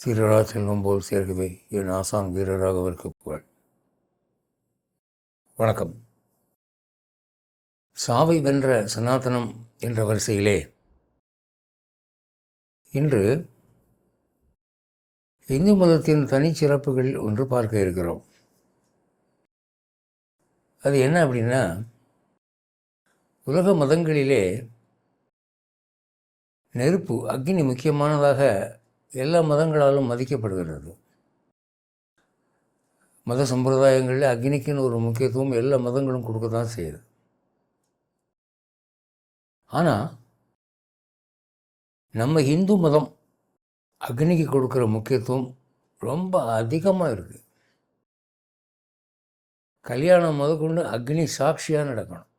சீரரா செல்வம் போல் சேர்க்கவே என் ஆசான் வீரராகவருக்கு புகழ். வணக்கம். சாவை வென்ற சனாதனம் என்ற வரிசையிலே இன்று இந்து மதத்தின் தனிச்சிறப்புகள் ஒன்று பார்க்க இருக்கிறோம். அது என்ன அப்படின்னா, உலக மதங்களிலே நெருப்பு, அக்னி முக்கியமானதாக எல்லா மதங்களாலும் மதிக்கப்படுகிறது. மத சம்பிரதாயங்களில் அக்னிக்குன்னு ஒரு முக்கியத்துவம் எல்லா மதங்களும் கொடுக்க தான் செய்யுது. ஆனால் நம்ம இந்து மதம் அக்னிக்கு கொடுக்குற முக்கியத்துவம் ரொம்ப அதிகமாக இருக்குது. கல்யாணம் முதற்கொண்டு அக்னி சாட்சியாக நடக்கணும்.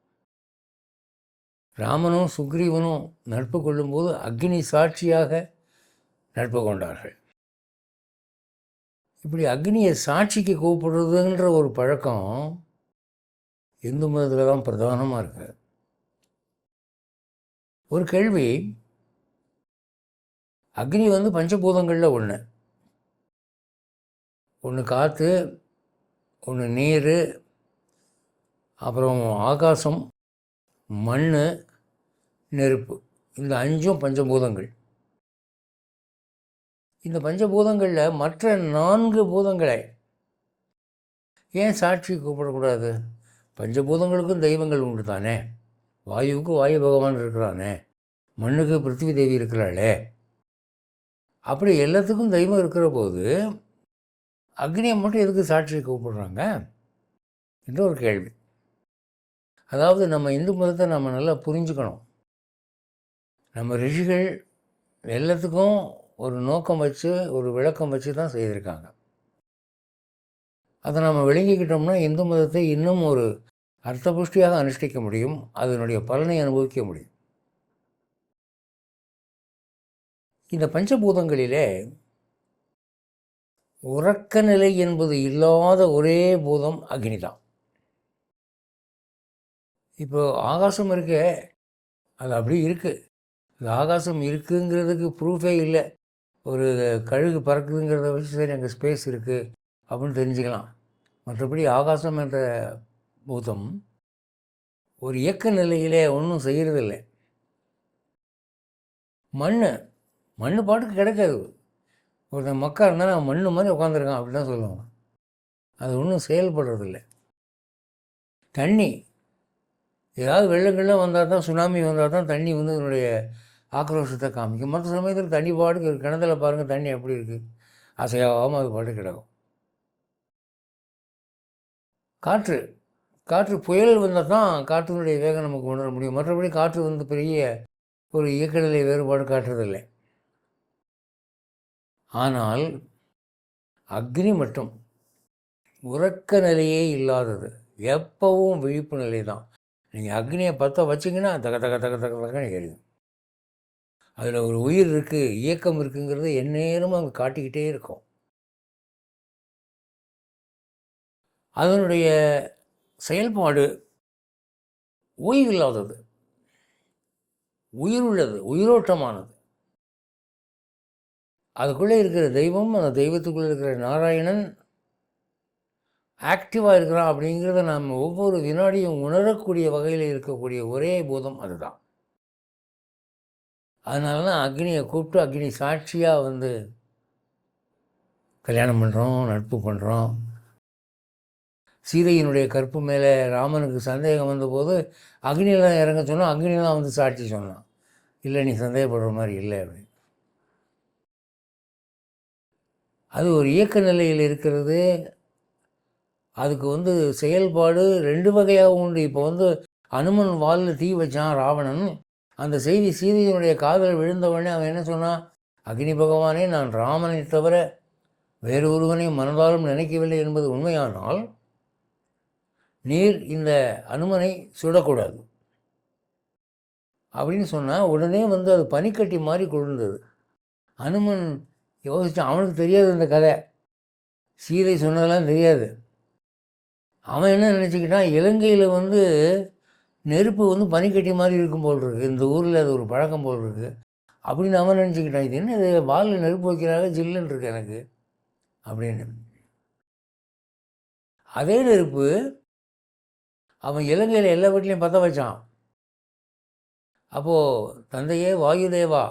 ராமனும் சுக்ரீவனும் நட்பு கொள்ளும்போது அக்னி சாட்சியாக நட்பு கொண்டார்கள். இப்படி அக்னியை சாட்சிக்கு கூப்பிடுறதுன்ற ஒரு பழக்கம் இந்து மதத்தில் தான் பிரதானமாக இருக்கு. ஒரு கேள்வி, அக்னி பஞ்சபூதங்களில் ஒன்று காற்று, ஒன்று நீர், அப்புறம் ஆகாசம், மண், நெருப்பு. இந்த 5 பஞ்சபூதங்கள். இந்த பஞ்சபூதங்களில் மற்ற 4 பூதங்களை ஏன் சாட்சி கூப்பிடக்கூடாது? பஞ்சபூதங்களுக்கும் தெய்வங்கள் உண்டு தானே. வாயுவுக்கு வாயு பகவான் இருக்கிறானே, மண்ணுக்கு பிருத்திவி தேவி இருக்கிறாளே. அப்படி எல்லாத்துக்கும் தெய்வம் இருக்கிற போது அக்னியை மட்டும் எதுக்கு சாட்சி கூப்பிடுறாங்க என்ற ஒரு கேள்வி. அதாவது நம்ம இந்து மதத்தை நம்ம நல்லா புரிஞ்சுக்கணும். நம்ம ரிஷிகள் எல்லாத்துக்கும் ஒரு நோக்கம் வச்சு, ஒரு விளக்கம் வச்சு தான் செய்திருக்காங்க. அதை நம்ம விளங்கிக்கிட்டோம்னா இந்து மதத்தை இன்னும் ஒரு அர்த்தபுஷ்டியாக அனுஷ்டிக்க முடியும், அதனுடைய பலனை அனுபவிக்க முடியும். இந்த பஞ்சபூதங்களிலே உறக்க நிலை என்பது இல்லாத ஒரே பூதம் அக்னி தான். இப்போ ஆகாசம் இருக்க, அது அப்படி இருக்குது. அது ஆகாசம் இருக்குங்கிறதுக்கு ப்ரூஃபே இல்லை. ஒரு கழுகு பறக்குதுங்கிறத வச்சு சரி அங்கே ஸ்பேஸ் இருக்குது அப்படின்னு தெரிஞ்சுக்கலாம். மற்றபடி ஆகாசம் என்ற பூதம் ஒரு இயக்க நிலையிலே ஒன்றும் செய்கிறதில்லை. மண் பாட்டுக்கு கிடைக்காது. ஒரு மக்கா இருந்தால் நான் மண் மாதிரி உட்காந்துருக்கான் அப்படி தான் சொல்லுவாங்க. அது ஒன்றும் செயல்படுறதில்லை. தண்ணி, ஏதாவது வெள்ளங்கள்லாம் வந்தால் தான், சுனாமி வந்தால் தான் தண்ணி இதனுடைய ஆக்ரோஷத்தை காமிக்கும். மற்ற சமயத்தில் தண்ணி பாட்டுக்கு கிணத்துல பாருங்கள், தண்ணி எப்படி இருக்குது, அசையாகாமல் அது பாட்டு கிடக்கும். காற்று புயல் வந்தால் தான் காற்றினுடைய வேகம் நமக்கு உணர முடியும். மற்றபடி காற்று பெரிய ஒரு இயக்கநிலை வேறுபாடு காட்டுறதில்லை. ஆனால் அக்னி மட்டும் உறக்க நிலையே இல்லாதது, எப்பவும் விழிப்பு நிலை தான். நீங்கள் அக்னியை பற்ற வச்சிங்கன்னா தக தக தக தக தகன்னு எரியும். அதில் ஒரு உயிர் இருக்குது, இயக்கம் இருக்குங்கிறது எந்நேரமும் அங்கே காட்டிக்கிட்டே இருக்கும். அதனுடைய செயல்பாடு ஓய்வில்லாதது, உயிர் உள்ளது, உயிரோட்டமானது. அதுக்குள்ளே இருக்கிற தெய்வம், அந்த தெய்வத்துக்குள்ளே இருக்கிற நாராயணன் ஆக்டிவாக இருக்கிறான் அப்படிங்கிறத நாம் ஒவ்வொரு வினாடியும் உணரக்கூடிய வகையில் இருக்கக்கூடிய ஒரே பூதம் அதுதான். அதனால தான் அக்னியை கூப்பிட்டு அக்னி சாட்சியாக கல்யாணம் பண்ணுறோம், நட்பு பண்ணுறோம். சீதையினுடைய கற்பு மேலே ராமனுக்கு சந்தேகம் வந்தபோது அக்னியெல்லாம் இறங்க சொன்னால் அக்னியெல்லாம் சாட்சி சொன்னான், இல்லை நீ சந்தேகப்படுற மாதிரி இல்லை அப்படின்னு. அது ஒரு இயக்க நிலையில் இருக்கிறது. அதுக்கு செயல்பாடு 2 வகையாக உண்டு. இப்போ அனுமன் வாலில் தீ வச்சான் ராவணன். அந்த செய்தி சீதையினுடைய காதல் விழுந்தவொடனே அவன் என்ன சொன்னான்? அக்னி பகவானே, நான் ராமனை தவிர வேறு ஒருவனையும் மனதாலும் நினைக்கவில்லை என்பது உண்மையானால் நீர் இந்த அனுமனை சுடக்கூடாது அப்படின்னு சொன்னால் உடனே அது பனிக்கட்டி மாதிரி கொழுந்தது. அனுமன் யோசித்தான். அவனுக்கு தெரியாது இந்த கதை, சீதை சொன்னதெல்லாம் தெரியாது. அவன் என்ன நினச்சிக்கிட்டான், இலங்கையில் நெருப்பு பனிக்கட்டி மாதிரி இருக்கும் போல் இருக்குது, இந்த ஊரில் அது ஒரு பழக்கம் போல் இருக்குது, அப்படின்னு அவன் நினச்சிக்கிட்டான். இது என்ன, இது வாலில் நெருப்பு வைக்கிறாங்க, ஜில்லுன்னு இருக்கு எனக்கு அப்படின்னு. அதே நெருப்பு அவன் இலங்கையில் எல்லா வீட்லேயும் பற்ற வச்சான். அப்போது தந்தையே வாயுதேவா,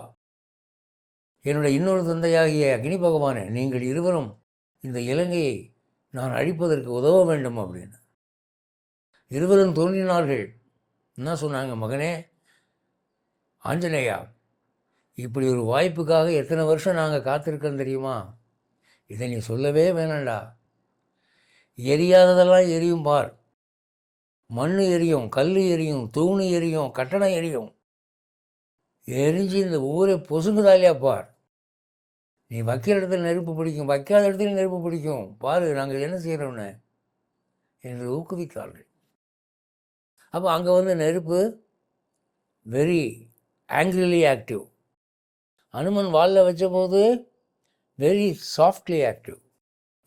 என்னுடைய இன்னொரு தந்தையாகிய அக்னி பகவானே, நீங்கள் இருவரும் இந்த இலங்கையை நான் அழிப்பதற்கு உதவ வேண்டும் அப்படின்னு இருவரும் தோன்றினார்கள். என்ன சொன்னாங்க, மகனே ஆஞ்சநேயா, இப்படி ஒரு வாய்ப்புக்காக எத்தனை வருஷம் நாங்கள் காத்திருக்கோம் தெரியுமா? இதை நீ சொல்லவே வேணாண்டா. எரியாததெல்லாம் எரியும் பார். மண் எரியும், கல் எரியும், தூணு எரியும், கட்டணம் எரியும். எரிஞ்சு இந்த ஊரை பொசுங்குதாலியா பார். நீ வைக்கிற இடத்துல நெருப்பு பிடிக்கும், வைக்காத இடத்துல நெருப்பு பிடிக்கும், பாரு நாங்கள் என்ன செய்கிறோன்னு என்று ஊக்குவித்தார்கள். அப்போ அங்கே வந்து நெருப்பு வெரி ஆங்கிரிலி ஆக்டிவ். அனுமன் வாலில் வச்ச போது வெரி சாஃப்ட்லி ஆக்டிவ்.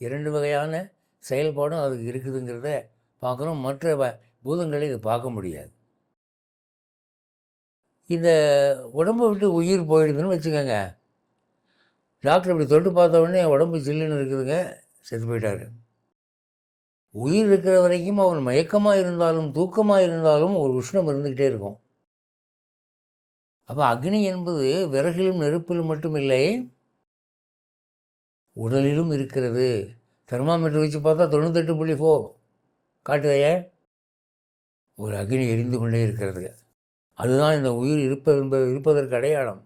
2 வகையான செயல்பாடும் அதுக்கு இருக்குதுங்கிறத பார்க்குறோம். மற்ற பூதங்களை இது பார்க்க முடியாது. இந்த உடம்பை விட்டு உயிர் போயிடுதுன்னு வச்சுக்கோங்க. டாக்டர் இப்படி தொட்டு பார்த்த உடனே உடம்பு ஜில்லுன்னு இருக்குதுங்க, செத்து போயிட்டார். உயிர் இருக்கிற வரைக்கும் அவன் மயக்கமாக இருந்தாலும் தூக்கமாக இருந்தாலும் ஒரு உஷ்ணம் இருந்துக்கிட்டே இருக்கும். அப்போ அக்னி என்பது விறகிலும் நெருப்பிலும் மட்டுமில்லை, உடலிலும் இருக்கிறது. தெர்மாமீட்டர் வச்சு பார்த்தா 98.4 காட்டுதைய ஒரு அக்னி எரிந்து கொண்டே இருக்கிறது. அதுதான் இந்த உயிர் இருப்பதற்கு அடையாளம்.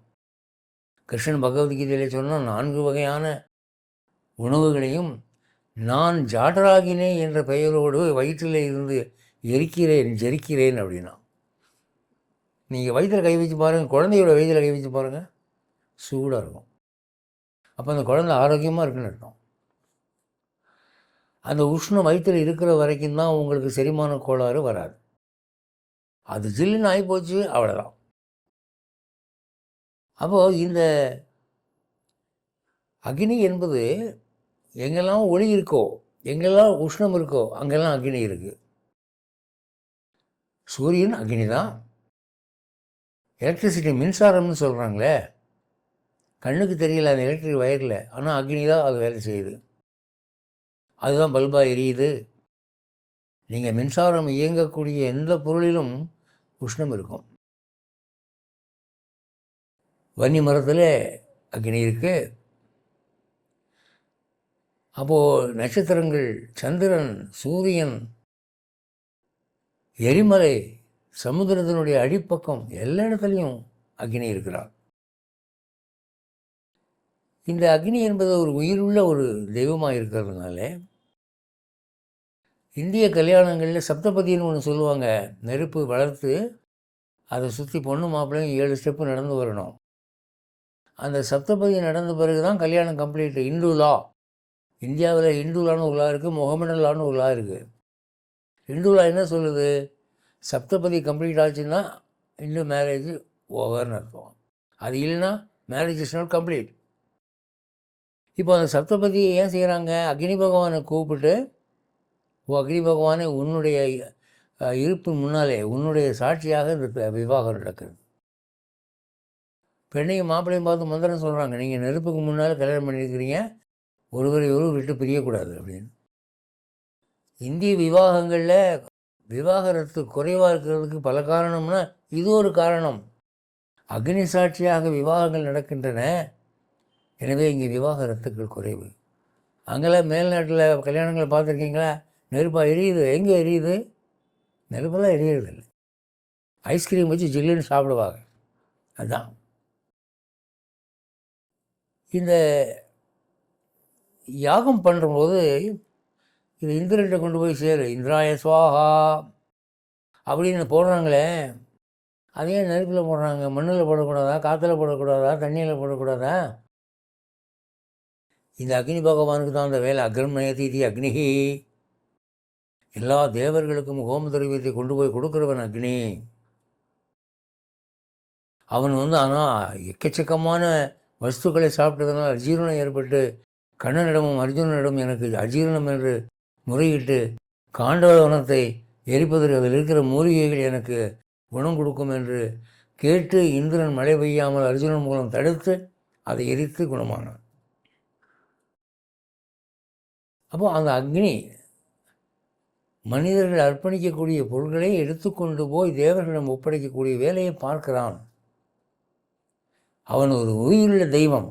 கிருஷ்ணன் பகவத்கீதையிலே சொன்னால் 4 வகையான உணவுகளையும் நான் ஜாடராகினே என்ற பெயரோடு வயிற்றில் இருந்து ஜெரிக்கிறேன் அப்படின்னா. நீங்கள் வயிற்றில் கை வச்சு பாருங்கள், குழந்தையோட வயிற்றில் கை வச்சு பாருங்கள், சூடாக இருக்கும். அப்போ அந்த குழந்தை ஆரோக்கியமாக இருக்குன்னு அர்த்தம். அந்த உஷ்ணம் வயிற்றில் இருக்கிற வரைக்கும் தான் உங்களுக்கு செரிமான கோளாறு வராது. அது ஜில்லுன்னு ஆகிப்போச்சு, அவ்வளோதான். அப்போது இந்த அக்னி என்பது எங்கெல்லாம் ஒளி இருக்கோ, எங்கெல்லாம் உஷ்ணம் இருக்கோ, அங்கெல்லாம் அக்னி இருக்குது. சூரியன் அக்னி தான். எலக்ட்ரிசிட்டி மின்சாரம்னு சொல்கிறாங்களே, கண்ணுக்கு தெரியல அந்த எலக்ட்ரிக் வயரில், ஆனால் அக்னி தான் அது வேலை செய்யுது. அதுதான் பல்பாக எரியுது. நீங்கள் மின்சாரம் இயங்கக்கூடிய எந்த பொருளிலும் உஷ்ணம் இருக்கும். வன்னி மரத்தில் அக்னி இருக்குது. அப்போது நட்சத்திரங்கள், சந்திரன், சூரியன், எரிமலை, சமுத்திரத்தினுடைய அடிப்பக்கம் எல்லா இடத்துலையும் அக்னி இருக்கிறார். இந்த அக்னி என்பது ஒரு உயிருள்ள ஒரு தெய்வமாக இருக்கிறதுனால இந்திய கல்யாணங்களில் சப்தபதின்னு ஒன்று சொல்லுவாங்க. நெருப்பு வளர்த்து அதை சுற்றி பொண்ணு மாப்பிள்ளையும் 7 ஸ்டெப்பு நடந்து வரணும். அந்த சப்தபதி நடந்த பிறகு தான் கல்யாணம் கம்ப்ளீட்டு. இந்து லா, இந்தியாவில் இந்து லான்னு ஒரு லா இருக்குது, முகமடன் லான்னு ஒரு லா இருக்குது. இந்து லா என்ன சொல்லுது, சப்தபதி கம்ப்ளீட் ஆச்சுன்னா இன்னும் மேரேஜ் ஓவர்னு அர்த்தம். அது இல்லைன்னா மேரேஜ் இஸ் நாட் கம்ப்ளீட். இப்போ அந்த சப்தபதியை ஏன் செய்கிறாங்க, அக்னி பகவானை கூப்பிட்டு, அக்னி பகவானை உன்னுடைய இருப்பு முன்னாலே உன்னுடைய சாட்சியாக இந்த விவாகம் நடக்குது. பெண்ணையும் மாப்பிள்ளையும் பார்த்து மந்திரம் சொல்கிறாங்க, நீங்கள் நெருப்புக்கு முன்னால் கல்யாணம் பண்ணியிருக்கிறீங்க, ஒருவரை விட்டு பிரியக்கூடாது அப்படின்னு. இந்திய விவாகங்களில் விவாகரத்து குறைவாக இருக்கிறதுக்கு பல காரணம்னா இது ஒரு காரணம். அக்னி சாட்சியாக விவாகங்கள் நடக்கின்றன, எனவே இங்கே விவாகரத்துக்கள் குறைவு. அங்கெல்லாம் மேல்நாட்டில் கல்யாணங்களை பார்த்துருக்கீங்களா, நெருப்பாக எரியுது. எங்கே எரியுது, நெருப்பெல்லாம் எரியறதில்லை. ஐஸ்கிரீம் வச்சு ஜில்லுன்னு சாப்பிடுவாங்க. அதுதான் இந்த யாகம் பண்ணும்போது இது இந்திரன்ட்ட கொண்டு போய் சேரு, இந்திராய சுவாகா அப்படின்னு போடுறாங்களே, அதையே நெருப்பில் போடுறாங்க. மண்ணில் போடக்கூடாதா, காற்றுல போடக்கூடாதா, தண்ணியில் போடக்கூடாதா? இந்த அக்னி பகவானுக்கு தான் அந்த வேலை. அக்னிமயதி அக்னிஹி, எல்லா தேவர்களுக்கும் ஹோம திரவியத்தை கொண்டு போய் கொடுக்குறவன் அக்னி. அவன் ஆனால் எக்கச்சக்கமான வஸ்துக்களை சாப்பிட்டதுனால் அஜீரணம் ஏற்பட்டு கண்ணனிடமும் அர்ஜுனனிடம் எனக்கு அஜீரணம் என்று முறையிட்டு காண்டவனத்தை எரிப்பதற்கு அதில் இருக்கிற மூலிகைகள் எனக்கு குணம் கொடுக்கும் என்று கேட்டு இந்திரன் மழை பெய்யாமல் அர்ஜுனன் மூலம் தடுத்து அதை எரித்து குணமானான். அப்போது அந்த அக்னி மனிதர்கள் அர்ப்பணிக்கக்கூடிய பொருள்களை எடுத்துக்கொண்டு போய் தேவர்களிடம் ஒப்படைக்கக்கூடிய வேலையை பார்க்கிறான். அவன் ஒரு உயிருள்ள தெய்வம்.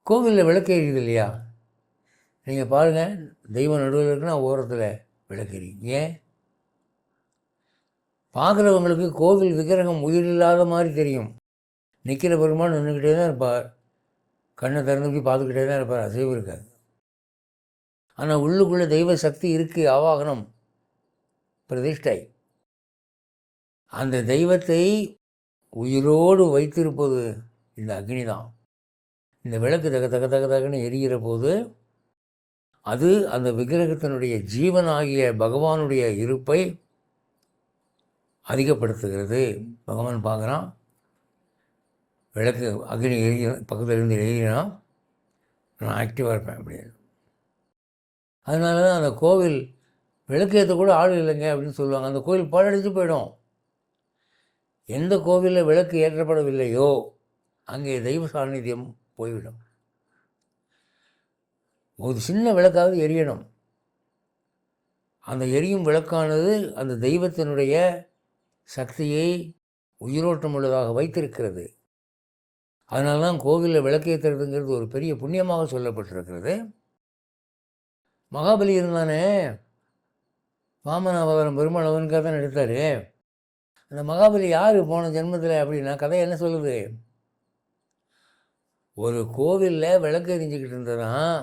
கோவிலில் விளக்கு எரியுது இல்லையா? நீங்கள் பாருங்கள், தெய்வம் நடுவில் இருக்குன்னா ஓரத்தில் விளக்கு எரியும். ஏன்? பார்க்குறவங்களுக்கு கோவில் விக்கிரகம் உயிரில்லாத மாதிரி தெரியும். நிற்கிற பெருமாள் நின்றுக்கிட்டே தான் இருப்பார், கண்ணை திறந்துக்கிட்டு பார்த்துக்கிட்டே தான் இருப்பார், அசைவு இருக்காது. ஆனால் உள்ளுக்குள்ளே தெய்வ சக்தி இருக்குது, ஆவாகனம், பிரதிஷ்டை. அந்த தெய்வத்தை உயிரோடு வைத்திருப்பது இந்த அக்னி தான். இந்த விளக்கு தக தக தக தகன்னு எரிகிற போது அது அந்த விக்கிரகத்தினுடைய ஜீவனாகிய பகவானுடைய இருப்பை அதிகப்படுத்துகிறது. பகவான் பார்க்குறான், விளக்கு அக்னி எரிய பக்கத்தில் இருந்து எரியினா நான் ஆக்டிவாக இருப்பேன் அப்படின்னு. அதனால தான் அந்த கோவில் விளக்கேற்ற கூட ஆள் இல்லைங்க அப்படின்னு சொல்லுவாங்க. அந்த கோவில் பாழடைஞ்சு போயிடும். எந்த கோவிலில் விளக்கு ஏற்றப்படவில்லையோ அங்கே தெய்வ சாநித்தியம் போய்விடும். ஒரு சின்ன விளக்காவது எரியணும். அந்த எரியும் விளக்கானது அந்த தெய்வத்தினுடைய சக்தியை உயிரோட்டம் உள்ளதாக வைத்திருக்கிறது. அதனால தான் கோவிலில் விளக்கேற்றுறதுங்கிறது ஒரு பெரிய புண்ணியமாக சொல்லப்பட்டிருக்கிறது. மகாபலி இருந்தானே, வாமன அவதாரம் பெருமாள் அவனுக்காக தான் எடுத்தார். அந்த மகாபலி யார் போன ஜென்மத்தில் அப்படின்னா கதை என்ன சொல்லுது? ஒரு கோவிலில் விளக்கு எரிஞ்சிக்கிட்டு இருந்ததான்,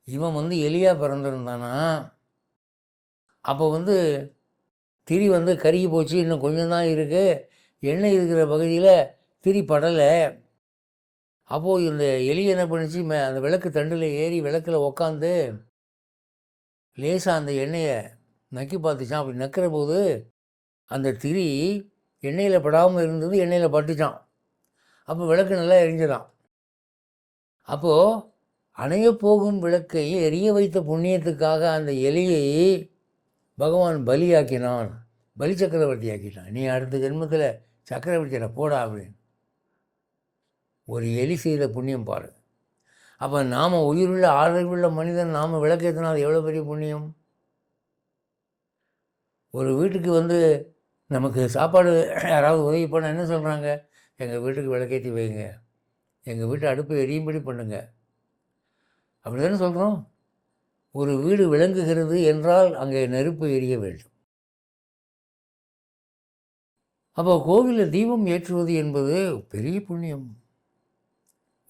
இவன் எலியா பிறந்திருந்தானா. அப்போ திரி கருகி போச்சு, இன்னும் கொஞ்சம் தான் இருக்குது, எண்ணெய் இருக்கிற பகுதியில் திரி படலை. அப்போது இந்த எலி என்ன பண்ணிச்சு, அந்த விளக்கு தண்டில் ஏறி விளக்கில் உக்காந்து லேசாக அந்த எண்ணெயை நக்கி பார்த்துச்சான். அப்படி நக்கிற போது அந்த திரி எண்ணெயில் படாமல் இருந்தது, எண்ணெயில் பட்டுச்சான். அப்போ விளக்கு நல்லா எரிஞ்சுதான். அப்போது அணைய போகும் விளக்கை எரிய வைத்த புண்ணியத்துக்காக அந்த எலியை பகவான் பலியாக்கினான், பலி சக்கரவர்த்தி ஆக்கிட்டான். நீ அடுத்த ஜென்மத்தில் சக்கரவர்த்தியில் போடா அப்படின்னு. ஒரு எலி செய்த புண்ணியம் பாரு. அப்போ நாம் உயிருள்ள ஆதரவுள்ள மனிதன் நாம் விளக்கேற்றினா அது எவ்வளோ பெரிய புண்ணியம். ஒரு வீட்டுக்கு நமக்கு சாப்பாடு யாராவது உதவி பண்ண என்ன சொல்கிறாங்க? எங்கள் வீட்டுக்கு விளக்கேற்றி வைங்க, எங்கள் வீட்டு அடுப்பை எரியும்படி பண்ணுங்க, அப்படி தானே சொல்கிறோம். ஒரு வீடு விளங்குகிறது என்றால் அங்கே நெருப்பு எரிய வேண்டும். அப்போ கோவிலில் தீபம் ஏற்றுவது என்பது பெரிய புண்ணியம்.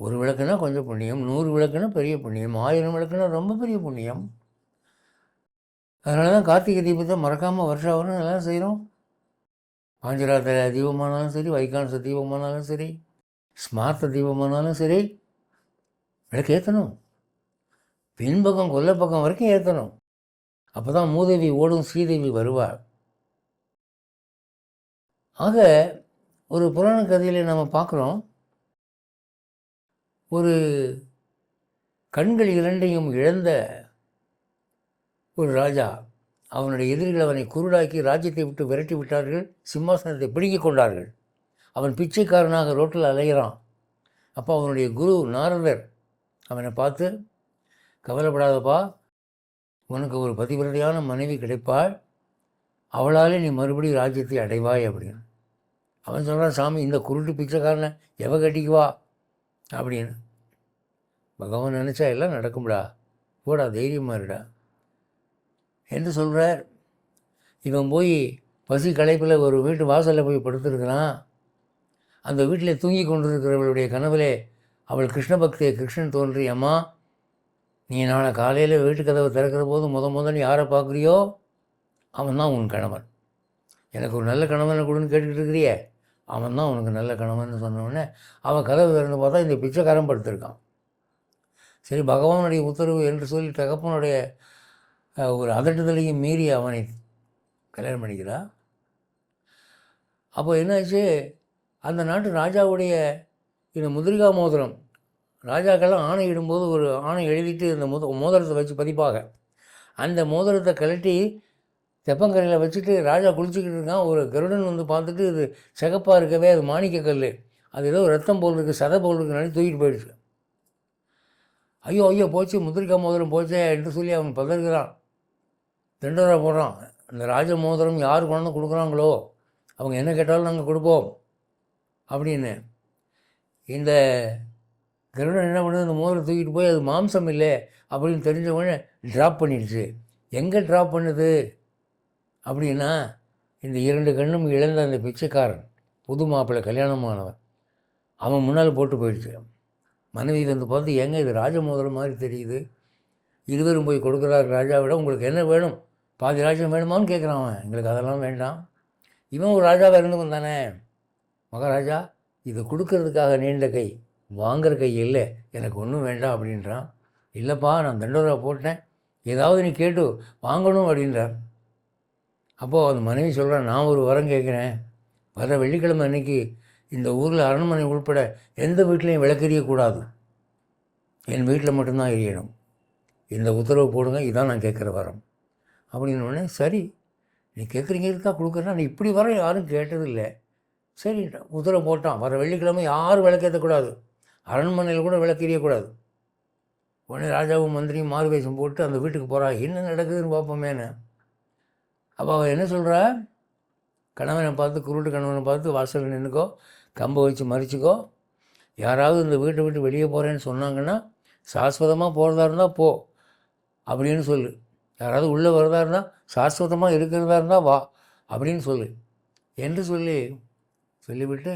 ஒரு விளக்குனா கொஞ்சம் புண்ணியம், 100 விளக்குனா பெரிய புண்ணியம், 1000 விளக்குனா ரொம்ப பெரிய புண்ணியம். அதனால தான் கார்த்திகை தீபத்தை மறக்காமல் வருஷம் எல்லாம் செய்கிறோம். பாஞ்சராத்திர தீபமானாலும் சரி, வைகானச தீபமானாலும் சரி, ஸ்மார்த்த தீபமானாலும் சரி, விளக்கு ஏற்றணும். பின்பக்கம் கொல்லைப்பக்கம் வரைக்கும் ஏற்றணும். அப்போ தான் மூதேவி ஓடும், ஸ்ரீதேவி வருவாள். ஆக ஒரு புராண கதையில் நம்ம பார்க்குறோம், ஒரு கண்கள் இரண்டையும் இழந்த ஒரு ராஜா, அவனுடைய எதிரிகள் அவனை குருடாக்கி ராஜ்யத்தை விட்டு விரட்டி விட்டார்கள், சிம்மாசனத்தை பிடுங்கி கொண்டார்கள். அவன் பிச்சைக்காரனாக ரோட்டில் அலைகிறான். அப்போ அவனுடைய குரு நாரதர் அவனை பார்த்து, கவலைப்படாதப்பா, உனக்கு ஒரு பதிவிரதையான மனைவி கிடைப்பாள், அவளாலே நீ மறுபடியும் ராஜ்யத்தை அடைவாய் அப்படின்னு. அவன் சொல்கிறான், சாமி இந்த குருட்டு பிச்சைக்காரனை எவ கட்டிக்குவா அப்படின்னு. பகவான் நினச்சா எல்லாம் நடக்கும்டா, போடா தைரியமாக இருடா என்று சொல்கிறார். இவன் போய் பசி களைப்பில் ஒரு வீட்டு வாசலில் போய் படுத்துருக்கிறான். அந்த வீட்டில் தூங்கி கொண்டிருக்கிறவளுடைய கனவிலே அவள் கிருஷ்ண பக்தியை கிருஷ்ணன் தோன்றி, அம்மா நீ நாளை காலையில் வீட்டு கதவை திறக்கிற போது முதல் யாரை பார்க்குறியோ அவன் தான் உன் கணவன். எனக்கு ஒரு நல்ல கணவனை கொடுன்னு கேட்டுக்கிட்டு இருக்கிறியே, அவன் தான் உனக்கு நல்ல கணவன் சொன்னோடனே அவன் கதவை திறந்து பார்த்தா இந்த பிச்சைக்காரன் படுத்திருக்கான். சரி, பகவானுடைய உத்தரவு என்று சொல்லி தகப்பனுடைய ஒரு அதட்டுதலையும் மீறி அவனை கல்யாணம் பண்ணிக்கிறா. அப்போ என்னாச்சு, அந்த நாட்டு ராஜாவுடைய இந்த முதிரிகா மோதிரம், ராஜாக்கெல்லாம் ஆணை இடும்போது ஒரு ஆணை எழுதிட்டு இந்த மோதிரத்தை வச்சு பதிப்பாக, அந்த மோதிரத்தை கழட்டி தெப்பங்கரையில் வச்சுட்டு ராஜா குளிச்சுக்கிட்டு இருக்கான். ஒரு கருடன் வந்து பார்த்துட்டு இது சிகப்பாக இருக்கவே அது மாணிக்கக்கல், அது ஏதோ ரத்தம் போல் இருக்குது, சதை போல் இருக்குன்னு தூக்கிட்டு போயிடுச்சு. ஐயோ ஐயோ போச்சு, முதிரிக்கா மோதிரம் போச்சே என்று சொல்லி அவன் பதறுகிறான். தண்டோரா போடுறான். அந்த ராஜ மோதிரம் யார் கொண்டு கொடுக்குறாங்களோ அவங்க என்ன கேட்டாலும் நாங்கள் கொடுப்போம் அப்படின்னு. இந்த கருடன் என்ன பண்ணுது, அந்த மோதிரம் தூக்கிட்டு போய் அது மாம்சம் இல்லை அப்படின்னு தெரிஞ்சவொடனே ட்ராப் பண்ணிடுச்சு. எங்கே ட்ராப் பண்ணுது அப்படின்னா, இந்த 2 கண்ணும் இழந்த அந்த பிச்சைக்காரன், புது மாப்பிள்ளை கல்யாணமானவன், அவன் முன்னால் போட்டு போயிடுச்சு. மனைவி வந்து பார்த்து, ஏங்க இது ராஜ மோதிரம் மாதிரி தெரியுது, இருவரும் போய் கொடுக்குறாரு ராஜாவிட, உங்களுக்கு என்ன வேணும், பாதி ராஜ்யம் வேணுமான்னு கேட்குறான் அவன். எங்களுக்கு அதெல்லாம் வேண்டாம், இவன் ஒரு ராஜாவாக இருந்தவன் தானே, மகாராஜா இது கொடுக்கறதுக்காக நீண்ட கை, வாங்குற கை இல்லை, எனக்கு ஒன்றும் வேண்டாம் அப்படின்றான். இல்லைப்பா நான் தண்டோரா போட்டேன், ஏதாவது நீ கேட்டு வாங்கணும் அப்படின்றார். அப்போது அந்த மனைவி சொல்கிறான், நான் ஒரு வரம் கேட்குறேன், வர வெள்ளிக்கிழமை அன்றைக்கி இந்த ஊரில் அரண்மனை உள்பட எந்த வீட்லேயும் விளக்கெரியக்கூடாது, என் வீட்டில் மட்டும்தான் எரியணும், இந்த உத்தரவு போடுங்க, இதான் நான் கேட்குற வரம் அப்படின்னோடனே, சரி நீ கேட்குறீங்க இருக்கா கொடுக்குறேன்னா, நீ இப்படி வர யாரும் கேட்டதில்லை, சரி உத்தரவு போட்டான். வர வெள்ளிக்கிழமை யாரும் விளக்கேற்றக்கூடாது, அரண்மனையில் கூட விளக்கெரியக்கூடாது. உடனே ராஜாவும் மந்திரியும் மாறு வேஷம் போட்டு அந்த வீட்டுக்கு போகிறா. என்ன நடக்குதுன்னு பார்ப்போமேனு. அப்போ அவள் என்ன சொல்கிறா, கணவனை பார்த்து, குருட்டு கணவனை பார்த்து, வாசலில் நின்றுக்கோ, கம்பை வச்சு மறிச்சிக்கோ, யாராவது இந்த வீட்டை விட்டு வெளியே போகிறேன்னு சொன்னாங்கன்னா சாஸ்வதமாக போகிறதா இருந்தால் போ அப்படின்னு சொல்லு, யாராவது உள்ளே வரதா இருந்தால் சாஸ்வதமாக இருக்கிறதா இருந்தால் வா அப்படின்னு சொல்லு என்று சொல்லிவிட்டு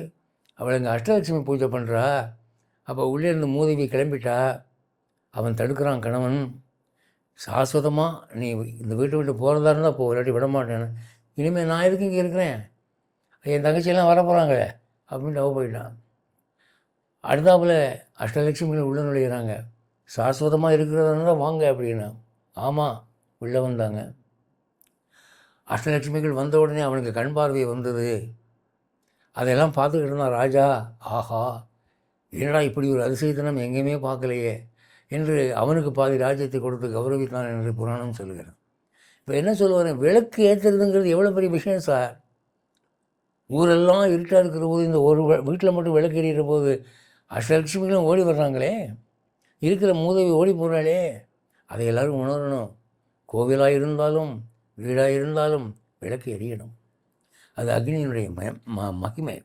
அவளை இங்கே அஷ்டலட்சுமி பூஜை பண்ணுறா. அப்போ உள்ளே இருந்து மூதேவி கிளம்பிட்டா. அவன் தடுக்கிறான் கணவன், சாஸ்வதமாக நீ இந்த வீட்டை விட்டு போகிறதா இருந்தால் போ, இல்லாட்டி விட மாட்டேன்னு. இனிமேல் நான் எதுக்கு இங்கே இருக்கிறேன், என் தங்கச்சியெல்லாம் வர போகிறாங்க அப்படின்ட்டு அவ போயிட்டான். அடுத்தாப்புல அஷ்டலட்சுமிகள் உள்ளே நுழையிறாங்க. சாஸ்வதமாக இருக்கிறதா இருந்தால் வாங்க அப்படின்னா. ஆமாம், உள்ளே வந்தாங்க. அஷ்டலட்சுமிகள் வந்த உடனே அவனுக்கு கண் பார்வை வந்தது. அதையெல்லாம் பார்த்துக்கிட்டு இருந்தான் ராஜா. ஆஹா, என்னடா இப்படி ஒரு அதிசயத்தனம் எங்கேயுமே பார்க்கலையே என்று அவனுக்கு பாதி ராஜ்யத்தை கொடுத்து கௌரவித்தான் என்று புராணம் சொல்லுகிறேன். இப்போ என்ன சொல்லுவார், விளக்கு ஏற்றுறதுங்கிறது எவ்வளோ பெரிய விஷயம் சார். ஊரெல்லாம் இருட்டாக இருக்கிற போது இந்த ஒரு வீட்டில் மட்டும் விளக்கு எறிகிற போது அஷ்டலட்சுமிகளும் ஓடி வர்றாங்களே, இருக்கிற மூதேவி ஓடி போகிறாளே, அதை எல்லோரும் உணரணும். கோவிலாக இருந்தாலும் வீடாக இருந்தாலும் விளக்கு எரியணும். அது அக்னியினுடைய மகிமை.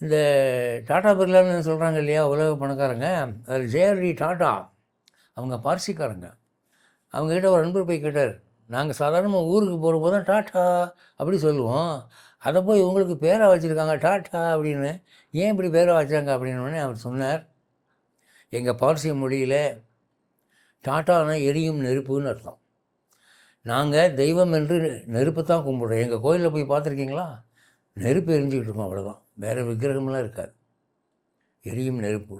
இந்த டாடா பிர்லான்னு சொல்கிறாங்க இல்லையா, உலக பணக்காரங்க, அதில் ஜேஆர்டி டாட்டா அவங்க பார்சிக்காரங்க. அவங்ககிட்ட ஒரு நண்பர் போய் கேட்டார், நாங்கள் சாதாரணமாக ஊருக்கு போகிற போது தான் டாட்டா அப்படி சொல்லுவோம், அதை போய் உங்களுக்கு பேராக வச்சுருக்காங்க டாட்டா அப்படின்னு, ஏன் இப்படி பேராக வச்சாங்க அப்படின்னோடனே அவர் சொன்னார், எங்கள் பார்சி மொழியில் டாட்டானா எரியும் நெருப்புன்னு அர்த்தம். நாங்கள் தெய்வம் என்று நெருப்பு தான் கும்பிட்றோம். எங்கள் கோயிலில் போய் பார்த்துருக்கீங்களா, நெருப்பு எரிஞ்சிக்கிட்டு இருக்கோம், அவ்வளோதான், வேறு விக்கிரகமெல்லாம் இருக்காது, எரியும் நெருப்பு.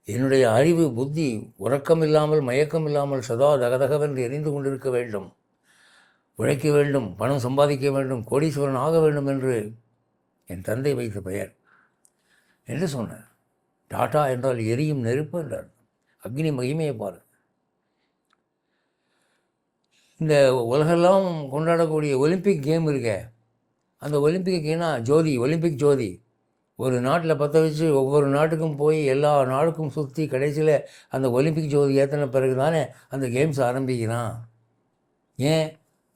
என்னுடைய அறிவு புத்தி உறக்கம் இல்லாமல் மயக்கம் இல்லாமல் சதா தகதகவென்று எரிந்து கொண்டிருக்க வேண்டும், உழைக்க வேண்டும், பணம் சம்பாதிக்க வேண்டும், கோடீஸ்வரன் ஆக வேண்டும் என்று என் தந்தை வைத்த பெயர் என்று சொன்னார். டாட்டா என்றால் எரியும் நெருப்பு என்றார். அக்னி மகிமையை பாரு. இந்த உலகெல்லாம் கொண்டாடக்கூடிய ஒலிம்பிக் கேம் இருக்கே, அந்த ஒலிம்பிக்குன்னா ஜோதி, ஒலிம்பிக் ஜோதி ஒரு நாட்டில் பற்ற வச்சு ஒவ்வொரு நாட்டுக்கும் போய் எல்லா நாடுக்கும் சுற்றி கடைசியில் அந்த ஒலிம்பிக் ஜோதி ஏற்றின பிறகு தானே அந்த கேம்ஸ் ஆரம்பிக்கிறான். ஏன்,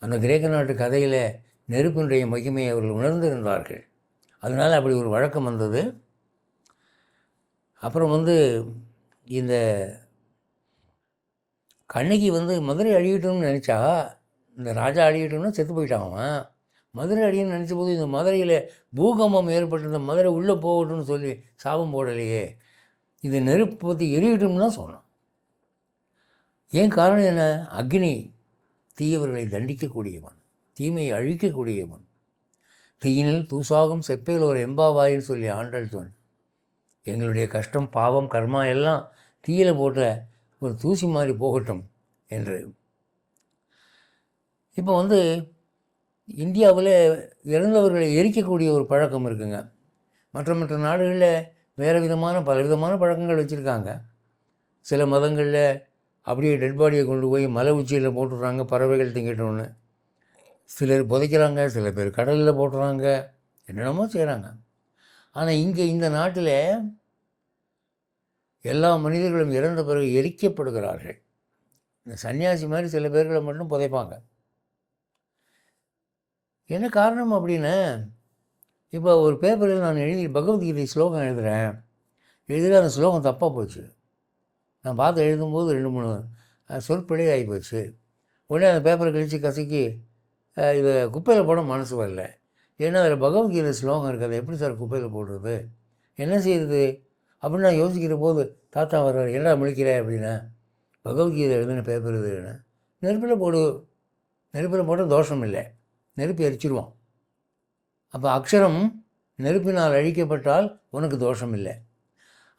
அந்த கிரேக்க நாட்டு கதையில் நெருப்பினுடைய மகிமையை அவர்கள் உணர்ந்திருந்தார்கள், அதனால் அப்படி ஒரு வழக்கம் வந்தது. அப்புறம் இந்த கண்ணகி மதுரை அழியட்டும்னு நினச்சா, இந்த ராஜா அழியட்டும்னு செத்து போயிட்டான் அவன். மதுரை அடின்னு நினச்ச போது இந்த மதுரையில் பூகம்பம் ஏற்பட்டு இந்த மதுரை உள்ளே போகட்டும்னு சொல்லி சாபம் போடலையே, இது நெருப்பு பற்றி எரியட்டும்னு தான் சொன்னான். ஏன் காரணம் என்ன, அக்னி தீயவர்களை தண்டிக்கக்கூடியவன், தீமையை அழிக்கக்கூடியவன். தீயினில் தூசாகும் செப்பையில் ஒரு எம்பாவாயின்னு சொல்லி ஆண்டாள் சொன்ன, எங்களுடைய கஷ்டம் பாவம் கர்மா எல்லாம் தீயில் போட்ட ஒரு தூசி மாதிரி போகட்டும் என்று. இப்போ இந்தியாவில் இறந்தவர்களை எரிக்கக்கூடிய ஒரு பழக்கம் இருக்குங்க. மற்ற நாடுகளில் வேறு விதமான பலவிதமான பழக்கங்கள் வச்சுருக்காங்க. சில மதங்களில் அப்படியே டெட் பாடியை கொண்டு போய் மலை உச்சியில் போட்டுடுறாங்க, பறவைகள் திங்கிட்டோன்னு. சிலர் புதைக்கிறாங்க, சில பேர் கடலில் போட்டுறாங்க, என்னென்னமோ செய்கிறாங்க. ஆனால் இங்கே இந்த நாட்டில் எல்லா மனிதர்களும் இறந்த பிறகு எரிக்கப்படுகிறார்கள். இந்த சன்னியாசி மாதிரி சில பேர்களை மட்டும் புதைப்பாங்க. என்ன காரணம் அப்படின்னா, இப்போ ஒரு பேப்பரில் நான் பகவத்கீதை ஸ்லோகம் எழுதுகிறேன். அந்த ஸ்லோகம் தப்பாக போச்சு. நான் பார்த்து எழுதும்போது 2-3 சொற்பிழை ஆகிப்போச்சு. உடனே அந்த பேப்பரை கழித்து கசக்கி இதை குப்பையில் போட மனசு வரல. ஏன்னா அதில் பகவத்கீதை ஸ்லோகம் இருக்குது, அதை எப்படி சார் குப்பையில் போடுறது, என்ன செய்யுது அப்படின்னு நான் யோசிக்கிற போது தாத்தா வர்றார். என்னடா முழிக்கிற அப்படின்னா, பகவத்கீதை எழுதின பேப்பர் இதுன்னு. நெருப்பில் போடு, நெருப்பில் போட்டால் தோஷம் இல்லை, நெருப்பு எரிச்சிடுவான். அப்போ அக்ஷரம் நெருப்பினால் அழிக்கப்பட்டால் உனக்கு தோஷம் இல்லை.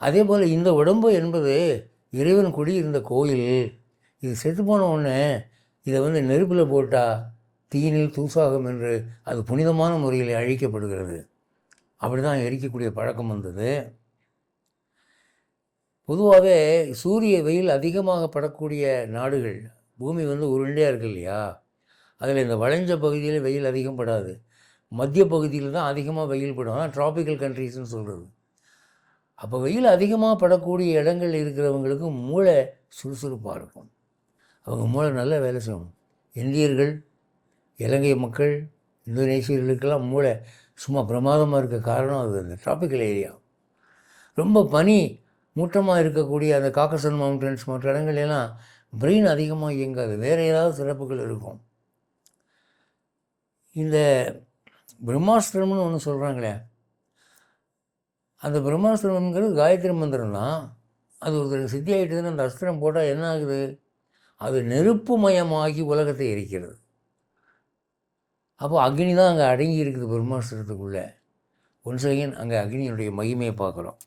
அதே போல் இந்த உடம்பு என்பது இறைவன் குடியிருந்த கோயில். இது செத்து போன உடனே இதை நெருப்பில் போட்டால் தீயினில் தூசாகும் என்று அது புனிதமான முறையில் அழிக்கப்படுகிறது. அப்படி தான் எரிக்கக்கூடிய பழக்கம் வந்தது. பொதுவாகவே சூரிய வெயில் அதிகமாக படக்கூடிய நாடுகள், பூமி உருண்டையாக இருக்குது இல்லையா, அதில் இந்த வளைஞ்ச பகுதியில் வெயில் அதிகம் படாது. மத்திய பகுதியில் தான் அதிகமாக வெயில் படும். ஆனால் ட்ராபிக்கல் கண்ட்ரீஸ்ன்னு சொல்கிறது. அப்போ வெயில் அதிகமாக படக்கூடிய இடங்கள் இருக்கிறவங்களுக்கு மூளை சுறுசுறுப்பாக இருக்கும், அவங்க மூளை நல்ல வேலை செய்யணும். இந்தியர்கள், இலங்கை மக்கள், இந்தோனேஷியர்களுக்கெல்லாம் மூளை சும்மா பிரமாதமாக இருக்க காரணம் அது அந்த ட்ராபிக்கல் ஏரியா. ரொம்ப பனி மூட்டமாக இருக்கக்கூடிய அந்த காக்கசன் மவுண்டன்ஸ் மற்ற இடங்கள்லாம் பிரெயின் அதிகமாக இயங்காது, வேறு ஏதாவது சிறப்புகள் இருக்கும். இந்த பிரம்மாஸ்திரம்னு ஒன்று சொல்கிறாங்களே, அந்த பிரம்மாஸ்திரம்ங்கிறது காயத்ரி மந்திரம் தான். அது ஒருத்தர் சித்தி ஆகிட்டுதுன்னு அந்த அஸ்திரம் போட்டால் என்ன ஆகுது, அது நெருப்பு மயமாகி உலகத்தை எரிக்கிறது. அப்போ அக்னி தான் அங்கே அடங்கி இருக்குது பிரம்மாஸ்திரத்துக்குள்ளே. ஒன்ஸ் அகைன் அங்கே அக்னியினுடைய மகிமையை பார்க்குறோம்.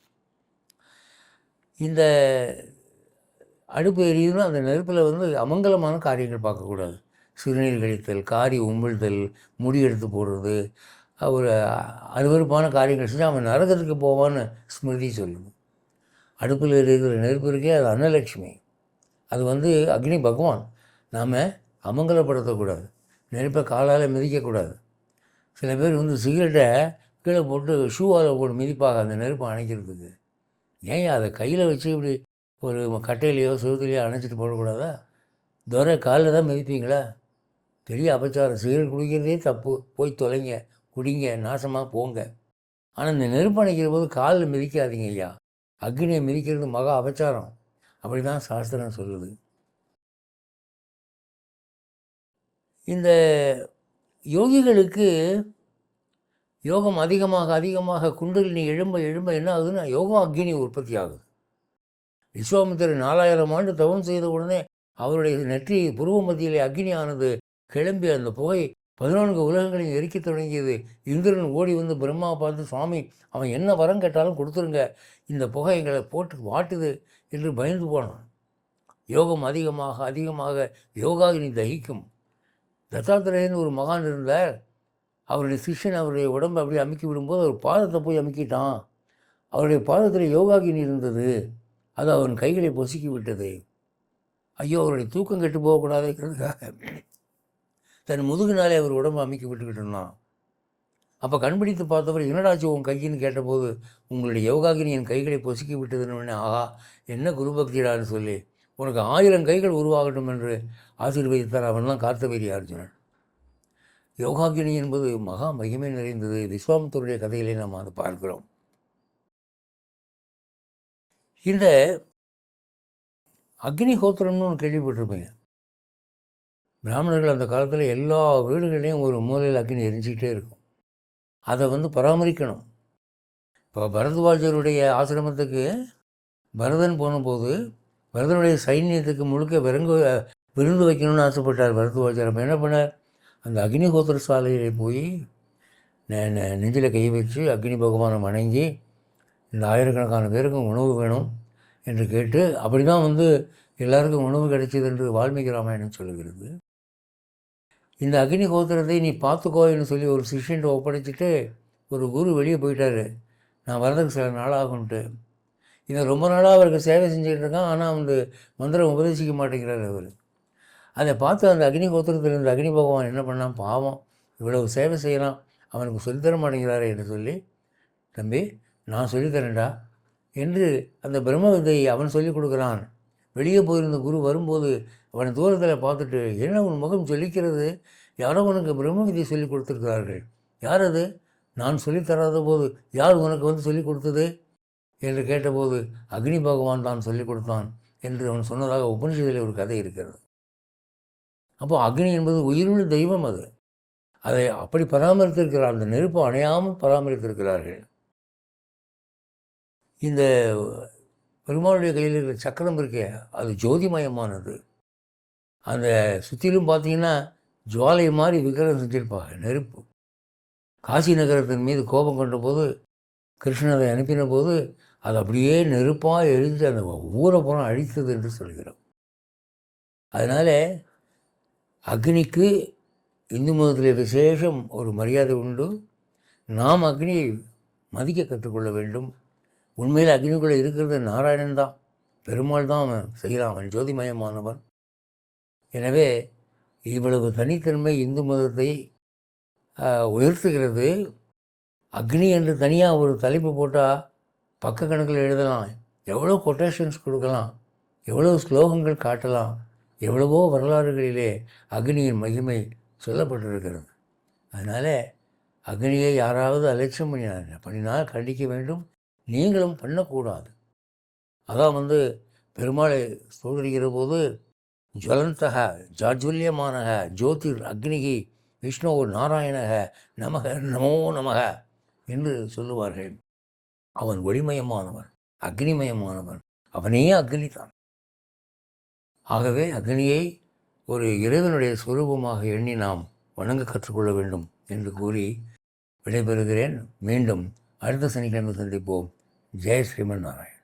இந்த அடுப்பு எரியுதுன்னா அந்த நெருப்பில் அமங்கலமான காரியங்கள் பார்க்கக்கூடாது. சிறுநீர் கழித்தல், காரி உமிழ்தல், முடி எடுத்து போடுறது, ஒரு அருவருப்பான காரியங்கள் செஞ்சால் அவன் நரகத்துக்கு போவான்னு ஸ்மிருதி சொல்லுது. அடுப்பில் இருக்கிற நெருப்பு இருக்கே அது அன்னலட்சுமி, அது அக்னி பகவான். நாம் அமங்கலப்படுத்தக்கூடாது, நெருப்பை காலால் மிதிக்கக்கூடாது. சில பேர் சிகரெட்டை கீழே போட்டு ஷூவால் போட்டு மிதிப்பாக அந்த நெருப்பை அணைக்கிறதுக்கு. ஏன் அதை கையில் வச்சு இப்படி ஒரு கட்டையிலையோ சுவத்துலையோ அணைச்சிட்டு போடக்கூடாதா? துரை காலில் தான் மிதிப்பீங்களா? பெரிய அபச்சாரம். சிகரெட் குடிக்கிறதே தப்பு, போய் தொலைங்க, குடிங்க, நாசமாக போங்க. ஆனால் இந்த நெருப்பு அணைக்கிற போது காலில் மிதிக்காதீங்க ஐயா, அக்னியை மிதிக்கிறது மகா அபச்சாரம். அப்படி தான் சாஸ்திரம் சொல்லுது. இந்த யோகிகளுக்கு யோகம் அதிகமாக அதிகமாக குண்டலினி எழும்ப எழும்ப என்ன ஆகுதுன்னா யோகா அக்னி உற்பத்தி ஆகுது. விஸ்வாமித்திரர் 4000 ஆண்டு தவம் செய்த உடனே அவருடைய நெற்றி புருவ மத்தியிலே அக்னி ஆனது கிளம்பி அந்த புகை 14 உலகங்களையும் எரிக்க தொடங்கியது. இந்திரன் ஓடி பிரம்மாவை பார்த்து, சுவாமி அவன் என்ன வரம் கேட்டாலும் கொடுத்துருங்க, இந்த புகை எங்களை போட்டு வாட்டுது என்று பயந்து போனான். யோகம் அதிகமாக அதிகமாக யோகாகினி தகிக்கும். தத்தாத்திரேயன் ஒரு மகான் இருந்தார். அவருடைய சிஷ்யன் அவருடைய உடம்பை அப்படியே அமுக்கி விடும்போது அவர் பாதத்தை போய் அமுக்கிட்டான். அவருடைய பாதத்தில் யோகாகினி இருந்தது, அது அவன் கைகளை பொசுக்கி விட்டது. ஐயோ, அவருடைய தூக்கம் கெட்டு போகக்கூடாதுங்கிறதுக்காக தன் முதுகுனாலே அவர் உடம்பை அமுக்கி விட்டுக்கிட்டு இருந்தான். அப்போ கண்பிடித்து பார்த்தவர், என்னடாச்சு உன் கையின்னு கேட்டபோது, உங்களுடைய யோகாகினி என் கைகளை பொசுக்கி விட்டதுன்னு. ஆஹா, என்ன குருபக்திடான்னு சொல்லி உனக்கு 1000 கைகள் உருவாகட்டும் என்று ஆசீர்வதித்தார். அவன் தான் கார்த்தவீரிய அர்ஜுனன். யோகாகினி என்பது மகா மகிமை நிறைந்தது. விஸ்வாமித்தருடைய கதையிலே நாம் அதை பார்க்கிறோம். இந்த அக்னிஹோத்திரம்னு ஒன்று கேள்விப்பட்டிருப்பீங்க. பிராமணர்கள் அந்த காலத்தில் எல்லா வீடுகளையும் ஒரு மூலையில் அக்னி எரிஞ்சிக்கிட்டே இருக்கும். அதை பராமரிக்கணும். இப்போ பரத்வாஜருடைய ஆசிரமத்துக்கு பரதன் போனபோது பரதனுடைய சைன்யத்துக்கு முழுக்க விருந்து வைக்கணும்னு ஆசைப்பட்டார் பரத்வாஜர். அப்போ என்ன பண்ணார், அந்த அக்னிஹோத்திர சாலையில் போய் நெஞ்சில் கை வச்சு அக்னி பகவானை வணங்கி, இந்த ஆயிரக்கணக்கான பேருக்கும் உணவு வேணும் என்று கேட்டு, அப்படி தான் எல்லாருக்கும் உணவு கிடைச்சது என்று வால்மீகி ராமாயணம் சொல்லுகிறது. இந்த அக்னிஹோத்திரத்தை நீ பார்த்துக்கோன்னு சொல்லி ஒரு சிஷ்யன்ட்டு ஒப்படைச்சிட்டு ஒரு குரு வெளியே போயிட்டார், நான் வரதுக்கு சில நாளாகும்ன்ட்டு. இதை ரொம்ப நாளாக அவருக்கு சேவை செஞ்சுக்கிட்டு இருக்கான். ஆனால் வந்து மந்திரம் உபதேசிக்க மாட்டேங்கிறார் அவர். அதை பார்த்து அந்த அக்னி கோத்திரத்தில் இருந்த அக்னி பகவான் என்ன பண்ணான், பாவம் இவ்வளவு சேவை செய்யலாம், அவனுக்கு சொல்லித்தர மாட்டேங்கிறாரே என்று சொல்லி, தம்பி நான் சொல்லித்தரேன்டா என்று அந்த பிரம்ம வித்தையை அவன் சொல்லிக் கொடுக்குறான். வெளியே போயிருந்த குரு வரும்போது அவனை தூரத்தில் பார்த்துட்டு, என்ன உன் முகம் சொல்லிக்கிறது, யாரோ உனக்கு பிரம்ம வித்தை சொல்லிக் கொடுத்துருக்கிறார்கள். யார் அது? நான் சொல்லித்தராத போது யார் உனக்கு வந்து சொல்லிக் கொடுத்தது என்று கேட்டபோது, அக்னி பகவான் தான் சொல்லிக் கொடுத்தான் என்று அவன் சொன்னதாக உபனிஷத்தில் ஒரு கதை இருக்கிறது. அப்போ அக்னி என்பது உயிருள்ள தெய்வம். அதை அப்படி பராமரித்திருக்கிறார். அந்த நெருப்பு அணையாமல் பராமரித்திருக்கிறார்கள். இந்த பெருமாளுடைய கையில் இருக்கிற சக்கரம் இருக்கே, அது ஜோதிமயமானது. அந்த சுற்றிலும் பார்த்தீங்கன்னா ஜுவாலை மாதிரி விக்கிரகம் செஞ்சிருப்பாங்க, நெருப்பு. காசி நகரத்தின் மீது கோபம் கொண்ட போது கிருஷ்ணரை அனுப்பின போது அது அப்படியே நெருப்பாக எரிந்து அந்த ஊரை புறம் அழித்தது என்று சொல்கிறோம். அதனால் அக்னிக்கு இந்து மதத்தில் விசேஷம் ஒரு மரியாதை உண்டு. நாம் அக்னியை மதிக்க கற்றுக்கொள்ள வேண்டும். உண்மையில் அக்னிக்குள்ளே இருக்கிறது நாராயணன் தான், பெருமாள் தான் அவன் செய்கிறான், அவன் ஜோதிமயமானவன். எனவே இவ்வளவு தனித்தன்மை இந்து மதத்தை உயர்த்துகிறது. அக்னி என்று தனியாக ஒரு தலைப்பு போட்டால் பக்க கணக்கில் எழுதலாம், எவ்வளோ கொட்டேஷன்ஸ் கொடுக்கலாம், எவ்வளோ ஸ்லோகங்கள் காட்டலாம், எவ்வளவோ வரலாறுகளிலே அக்னியின் மகிமை சொல்லப்பட்டிருக்கிறது. அதனால் அக்னியை யாராவது அலட்சியம் பண்ணினால் கண்டிக்க வேண்டும். நீங்களும் பண்ணக்கூடாது. அதான் வந்து பெருமாளை சொல்கிற போது ஜுவலந்தக ஜாஜ்வல்யமானக ஜோதிர் அக்னிகி விஷ்ணு நாராயணக நமக நமோ நமக என்று சொல்லுவார்கள். அவன் ஒளிமயமானவன், அக்னிமயமானவன், அவனே அக்னி தான். ஆகவே அக்னியை ஒரு இறைவனுடைய சுரூபமாக எண்ணி நாம் வணங்க கற்றுக்கொள்ள வேண்டும் என்று கூறி விடைபெறுகிறேன். மீண்டும் அடுத்த சனிக்கிழமை சந்திப்போம். ஜெய் ஸ்ரீமன் நாராயண்.